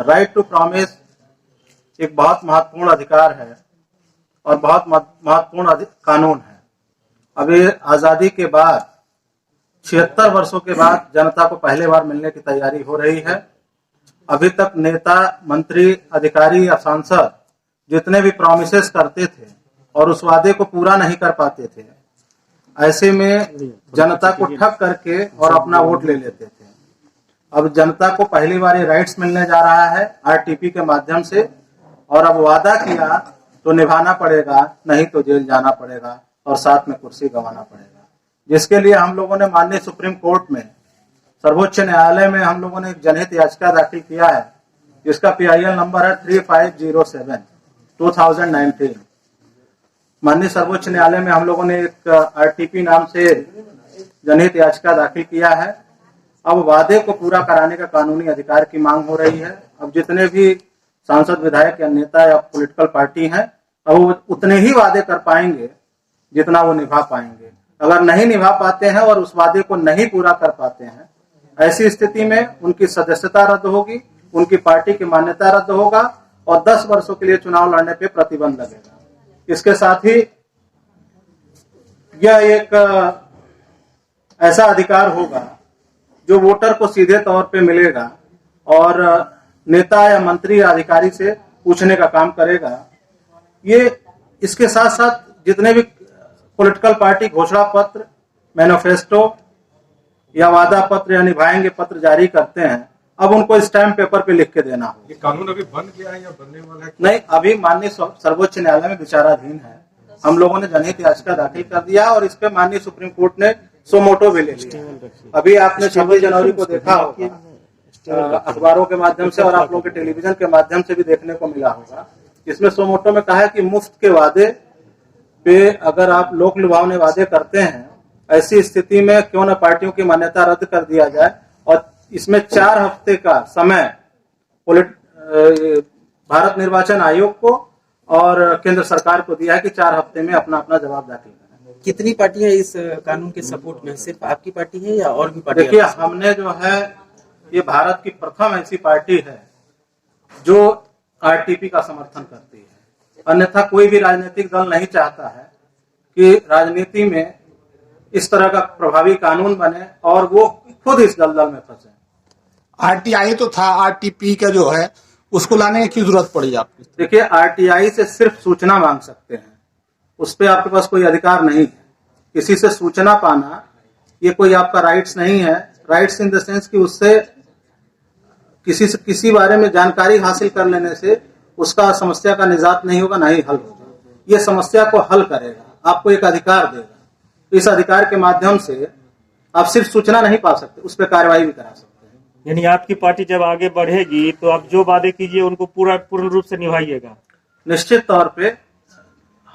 Right to promise एक बहुत महत्वपूर्ण अधिकार है और बहुत महत्वपूर्ण कानून है। अभी आजादी के बाद 76 वर्षों के बाद जनता को पहली बार मिलने की तैयारी हो रही है। अभी तक नेता, मंत्री, अधिकारी या सांसद जितने भी प्रॉमिसेस करते थे और उस वादे को पूरा नहीं कर पाते थे, ऐसे में जनता को ठग करके और अपना वोट ले लेते थे। अब जनता को पहली बार ये राइट्स मिलने जा रहा है आरटीपी के माध्यम से, और अब वादा किया तो निभाना पड़ेगा, नहीं तो जेल जाना पड़ेगा और साथ में कुर्सी गंवाना पड़ेगा। जिसके लिए हम लोगों ने माननीय सुप्रीम कोर्ट में, सर्वोच्च न्यायालय में हम लोगों ने एक जनहित याचिका दाखिल किया है, जिसका PIL नंबर है 3507/2019। माननीय सर्वोच्च न्यायालय में हम लोगों ने एक आरटीपी नाम से जनहित याचिका दाखिल किया है। अब वादे को पूरा कराने का कानूनी अधिकार की मांग हो रही है। अब जितने भी सांसद, विधायक या नेता या पॉलिटिकल पार्टी हैं, अब वो उतने ही वादे कर पाएंगे जितना वो निभा पाएंगे। अगर नहीं निभा पाते हैं और उस वादे को नहीं पूरा कर पाते हैं, ऐसी स्थिति में उनकी सदस्यता रद्द होगी, उनकी पार्टी की मान्यता रद्द होगा और 10 वर्षों के लिए चुनाव लड़ने पे प्रतिबंध लगेगा। इसके साथ ही यह एक ऐसा अधिकार होगा जो वोटर को सीधे तौर पे मिलेगा और नेता या मंत्री या अधिकारी से पूछने का काम करेगा। ये इसके साथ साथ जितने भी पॉलिटिकल पार्टी घोषणा पत्र, मैनिफेस्टो या वादा पत्र या निभाएंगे पत्र जारी करते हैं, अब उनको स्टैम्प पेपर पे लिख के देना हो। ये कानून अभी बन गया है या बनने वाला है? नहीं, अभी माननीय सर्वोच्च न्यायालय में विचाराधीन है। हम लोगों ने जनहित याचिका दाखिल कर दिया और इस पे माननीय सुप्रीम कोर्ट ने सोमोटो भी ले लिया। अभी आपने 26 जनवरी को देखा होगा, अखबारों के माध्यम से और आप लोगों के टेलीविजन के माध्यम से भी देखने को मिला होगा। इसमें सोमोटो में कहा है कि मुफ्त के वादे पे अगर आप लोक लुभावने वादे करते हैं, ऐसी स्थिति में क्यों न पार्टियों की मान्यता रद्द कर दिया जाए। और इसमें 4 हफ्ते का समय भारत निर्वाचन आयोग को और केंद्र सरकार को दिया है कि 4 हफ्ते में अपना अपना जवाब दाखिल करें। कितनी पार्टियां इस कानून के सपोर्ट में? सिर्फ आपकी पार्टी है या और भी पार्टी? देखिए, हमने जो है, ये भारत की प्रथम ऐसी पार्टी है जो आरटीपी का समर्थन करती है। अन्यथा कोई भी राजनीतिक दल नहीं चाहता है कि राजनीति में इस तरह का प्रभावी कानून बने और वो खुद इस दलदल में फंसे। RTI तो था, RTP का जो है उसको लाने की जरूरत पड़ी आपको? देखिए, RTI से सिर्फ सूचना मांग सकते हैं, उस पर आपके पास कोई अधिकार नहीं है। किसी से सूचना पाना ये कोई आपका राइट्स नहीं है। राइट्स इन द सेंस कि उससे किसी बारे में जानकारी हासिल कर लेने से उसका समस्या का निजात नहीं होगा, ना ही हल होगा। ये समस्या को हल करेगा, आपको एक अधिकार देगा। इस अधिकार के माध्यम से आप सिर्फ सूचना नहीं पा सकते, उस पर कार्रवाई भी करा सकते हैं। यानी आपकी पार्टी जब आगे बढ़ेगी तो आप जो वादे कीजिए उनको पूर्ण रूप से निभाइएगा? निश्चित तौर पे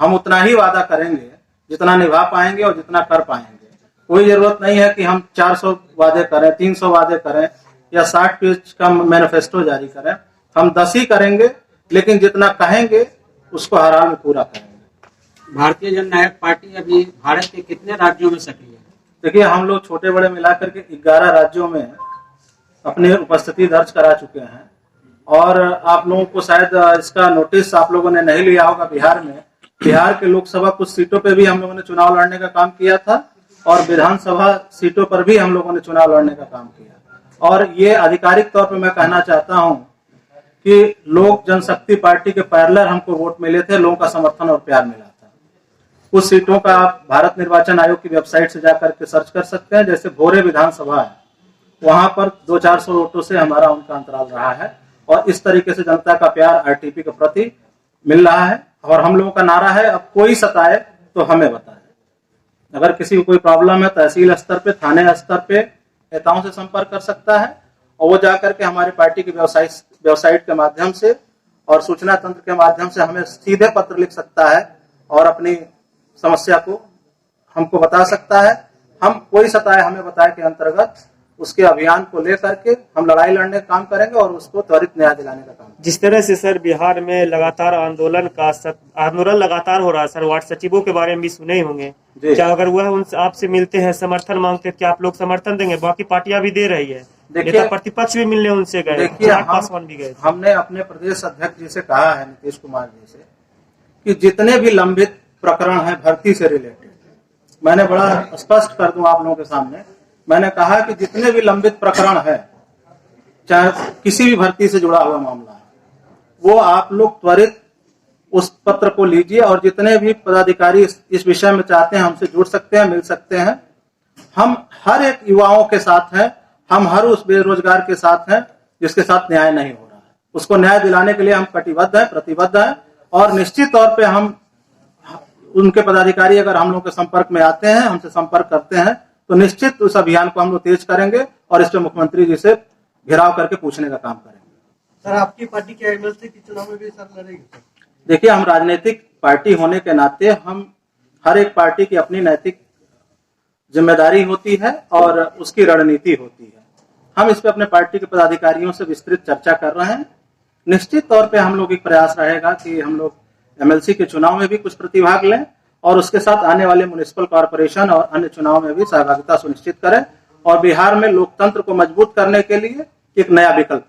हम उतना ही वादा करेंगे जितना निभा पाएंगे और जितना कर पाएंगे। कोई जरूरत नहीं है कि हम 400 वादे करें, 300 वादे करें या 60 पेज का मैनिफेस्टो जारी करें। हम 10 ही करेंगे, लेकिन जितना कहेंगे उसको हर हाल में पूरा करेंगे। भारतीय जननायक पार्टी अभी भारत के कितने राज्यों में सक्रिय है? देखिए, हम लोग छोटे बड़े मिलाकर के 11 राज्यों में अपनी उपस्थिति दर्ज करा चुके हैं। और आप लोगों को शायद इसका नोटिस आप लोगों ने नहीं लिया होगा। बिहार के लोकसभा कुछ सीटों पे भी हम लोगों ने चुनाव लड़ने का काम किया था और विधानसभा सीटों पर भी हम लोगों ने चुनाव लड़ने का काम किया। और ये आधिकारिक तौर पे मैं कहना चाहता हूँ कि लोक जनशक्ति पार्टी के पैरेलल हमको वोट मिले थे, लोगों का समर्थन और प्यार मिला था। कुछ सीटों का आप भारत निर्वाचन आयोग की वेबसाइट से जाकर के सर्च कर सकते हैं। जैसे भोरे विधानसभा है, वहां पर 200-400 वोटों से हमारा उनका अंतराल रहा है। और इस तरीके से जनता का प्यार आरटीपी के प्रति मिल रहा है। और हम लोगों का नारा है, अब कोई सताए तो हमें बताए। अगर किसी को कोई प्रॉब्लम है, तहसील स्तर पे, थाने स्तर पे नेताओं से संपर्क कर सकता है और वो जाकर के हमारी पार्टी की वेबसाइट के माध्यम से और सूचना तंत्र के माध्यम से हमें सीधे पत्र लिख सकता है और अपनी समस्या को हमको बता सकता है। हम कोई सताए हमें बताए के अंतर्गत उसके अभियान को लेकर के हम लड़ाई लड़ने का काम करेंगे और उसको त्वरित न्याय दिलाने का काम। जिस तरह से सर बिहार में लगातार आंदोलन लगातार हो रहा है सर, वार्ड सचिवों के बारे में भी सुने ही होंगे। क्या अगर वह उनसे आपसे मिलते हैं, समर्थन मांगते हैं, क्या आप लोग समर्थन देंगे? बाकी पार्टियां भी दे रही है, देखिए- नेता प्रतिपक्ष भी मिलने उनसे गए, देखिए चिराग पासवान भी गए थे। हमने अपने प्रदेश अध्यक्ष जी से कहा है, नीतीश कुमार जी से, कि जितने भी लंबित प्रकरण हैं भर्ती से रिलेटेड, मैंने बड़ा स्पष्ट कर दूं आप लोगों के सामने, मैंने कहा कि जितने भी लंबित प्रकरण है, चाहे किसी भी भर्ती से जुड़ा हुआ मामला है, वो आप लोग त्वरित उस पत्र को लीजिए और जितने भी पदाधिकारी इस विषय में चाहते हैं हमसे जुड़ सकते हैं, मिल सकते हैं। हम हर एक युवाओं के साथ हैं, हम हर उस बेरोजगार के साथ हैं जिसके साथ न्याय नहीं हो रहा है, उसको न्याय दिलाने के लिए हम कटिबद्ध हैं, प्रतिबद्ध हैं। और निश्चित तौर पे हम उनके पदाधिकारी अगर हम लोग के संपर्क में आते हैं, हमसे संपर्क करते हैं, तो निश्चित उस अभियान को हम लोग तेज करेंगे और इस पे मुख्यमंत्री जी से घेराव करके पूछने का काम करेंगे। सर आपकी पार्टी के एमएलसी के चुनाव में भी सर लड़ेगी? देखिए, हम राजनीतिक पार्टी होने के नाते हम हर एक पार्टी की अपनी नैतिक जिम्मेदारी होती है और उसकी रणनीति होती है। हम इस पे अपने पार्टी के पदाधिकारियों से विस्तृत चर्चा कर रहे हैं। निश्चित तौर पे हम लोग एक प्रयास रहेगा कि हम लोग एमएलसी के चुनाव में भी कुछ प्रतिभाग लें और उसके साथ आने वाले म्युनिसिपल कॉर्पोरेशन और अन्य चुनाव में भी सहभागिता सुनिश्चित करें और बिहार में लोकतंत्र को मजबूत करने के लिए एक नया विकल्प